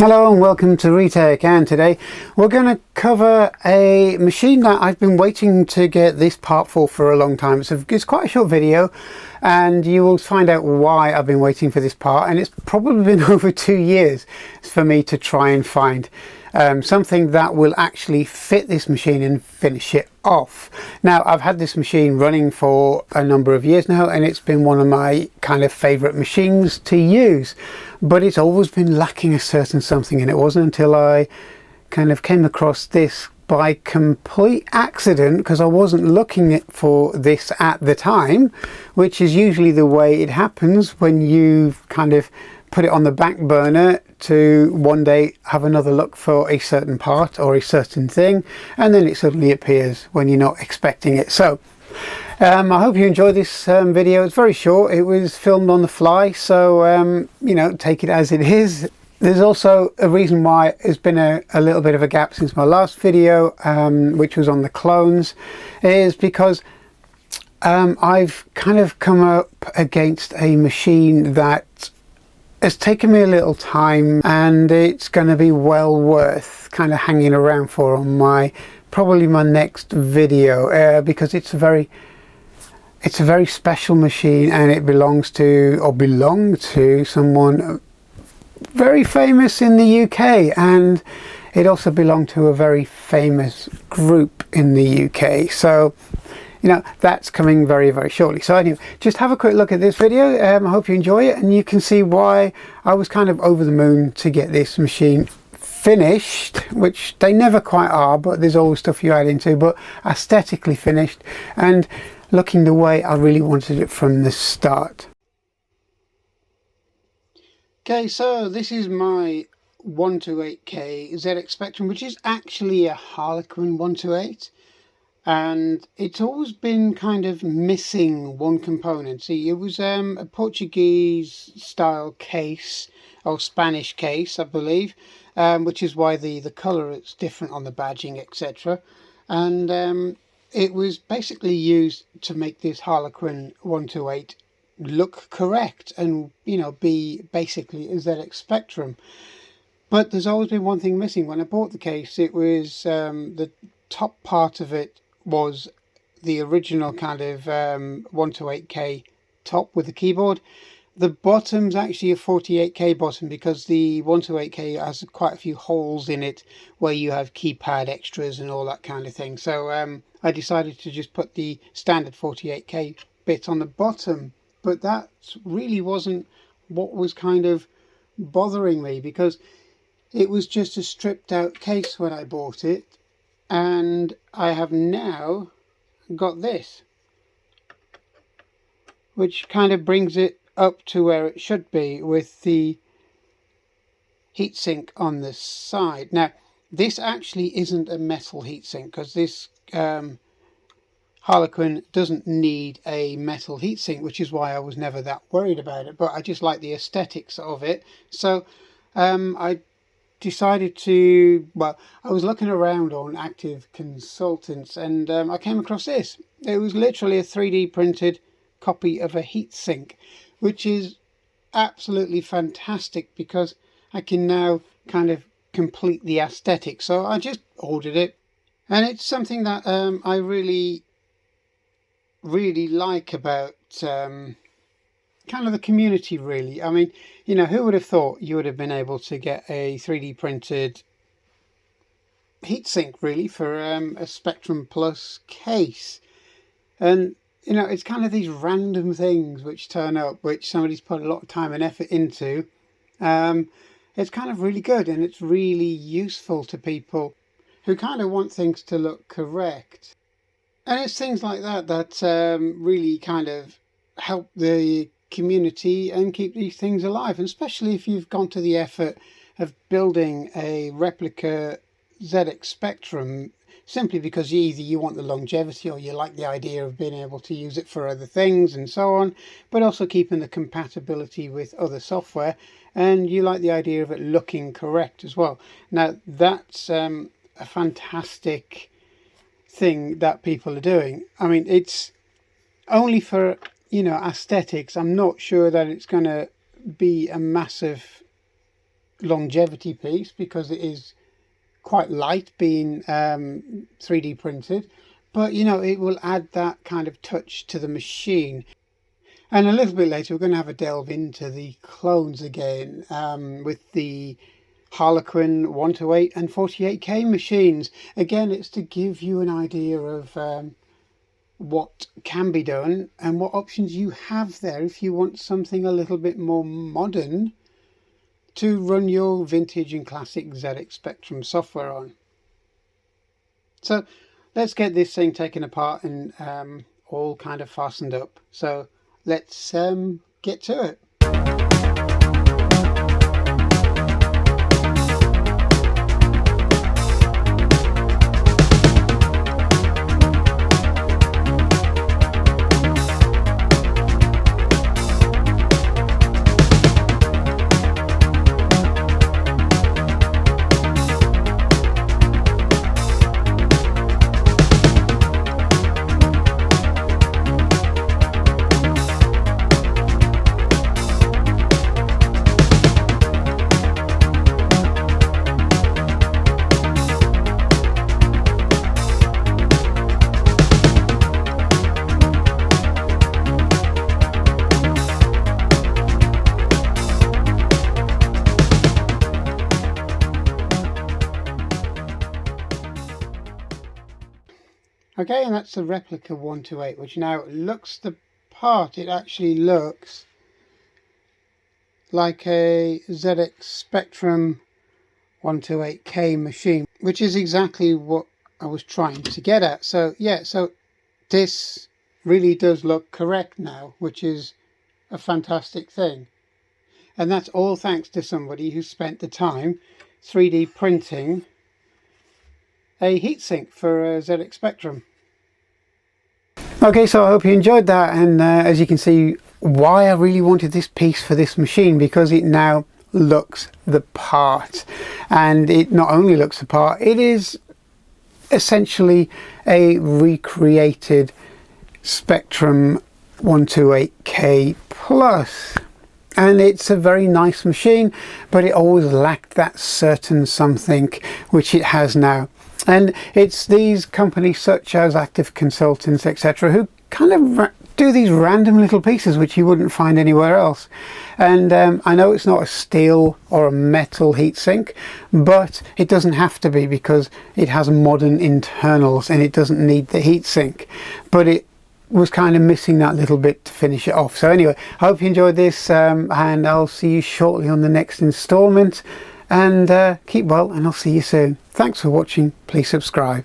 Hello and welcome to Retech, and today we're going to cover a machine that I've been waiting to get this part for a long time. It's quite a short video and you will find out why I've been waiting for this part, and it's probably been over 2 years for me to try and find something that will actually fit this machine and finish it off. Now, I've had this machine running for a number of years now and it's been one of my kind of favorite machines to use, but it's always been lacking a certain something, and it wasn't until I kind of came across this by complete accident, because I wasn't looking for this at the time, which is usually the way it happens when you kind of put it on the back burner to one day have another look for a certain part or a certain thing, and then it suddenly appears when you're not expecting it. So I hope you enjoy this video. It's very short. It was filmed on the fly, so you know, take it as it is. There's also a reason why there's been a little bit of a gap since my last video, which was on the clones, is because I've kind of come up against a machine that it's taken me a little time, and it's going to be well worth kind of hanging around for on probably my next video, because it's a very special machine, and it belonged to someone very famous in the UK, and it also belonged to a very famous group in the UK. So you know, that's coming very, very shortly. So anyway, just have a quick look at this video. I hope you enjoy it, and you can see why I was kind of over the moon to get this machine finished, which they never quite are, but there's always stuff you add into, but aesthetically finished and looking the way I really wanted it from the start. Okay, so this is my 128K ZX Spectrum, which is actually a Harlequin 128. And it's always been kind of missing one component. See, it was a Portuguese style case, or Spanish case, I believe, which is why the colour is different on the badging, etc. And it was basically used to make this Harlequin 128 look correct and, you know, be basically a ZX Spectrum. But there's always been one thing missing. When I bought the case, it was the top part of it was the original kind of 128K top with the keyboard. The bottom's actually a 48K bottom, because the 128K has quite a few holes in it where you have keypad extras and all that kind of thing. So I decided to just put the standard 48K bit on the bottom, but that really wasn't what was kind of bothering me, because it was just a stripped out case when I bought it. And I have now got this, which kind of brings it up to where it should be, with the heatsink on the side. Now, this actually isn't a metal heatsink, because this Harlequin doesn't need a metal heatsink, which is why I was never that worried about it. But I just like the aesthetics of it. So I decided to, well, I was looking around on Active Consultants, and I came across this. It was literally a 3D printed copy of a heatsink, which is absolutely fantastic, because I can now kind of complete the aesthetic. So I just ordered it, and it's something that I really like about kind of the community, really. I mean, you know, who would have thought you would have been able to get a 3D printed heatsink, really, for a Spectrum Plus case? And, you know, it's kind of these random things which turn up, which somebody's put a lot of time and effort into. It's kind of really good, and it's really useful to people who kind of want things to look correct. And it's things like that that really kind of help the community and keep these things alive, and especially if you've gone to the effort of building a replica ZX Spectrum simply because either you want the longevity or you like the idea of being able to use it for other things and so on, but also keeping the compatibility with other software, and you like the idea of it looking correct as well. Now, that's a fantastic thing that people are doing. I mean, it's only for, you know, aesthetics. I'm not sure that it's going to be a massive longevity piece because it is quite light, being 3D printed, but you know, it will add that kind of touch to the machine. And a little bit later we're going to have a delve into the clones again, with the Harlequin 128 and 48K machines. Again, it's to give you an idea of what can be done and what options you have there if you want something a little bit more modern to run your vintage and classic ZX Spectrum software on. So let's get this thing taken apart and all kind of fastened up. So let's get to it. Okay, and that's the replica 128, which now looks the part. It actually looks like a ZX Spectrum 128K machine, which is exactly what I was trying to get at. So yeah, so this really does look correct now, which is a fantastic thing. And that's all thanks to somebody who spent the time 3D printing a heatsink for a ZX Spectrum. Okay, so I hope you enjoyed that, and as you can see why I really wanted this piece for this machine, because it now looks the part. And it not only looks the part, it is essentially a recreated Spectrum 128K Plus. And it's a very nice machine, but it always lacked that certain something which it has now. And it's these companies such as Active Consultants, etc., who kind of do these random little pieces which you wouldn't find anywhere else. And I know it's not a steel or a metal heatsink, but it doesn't have to be, because it has modern internals and it doesn't need the heatsink. But it was kind of missing that little bit to finish it off. So anyway, I hope you enjoyed this, and I'll see you shortly on the next installment. And keep well, and I'll see you soon. Thanks for watching. Please subscribe.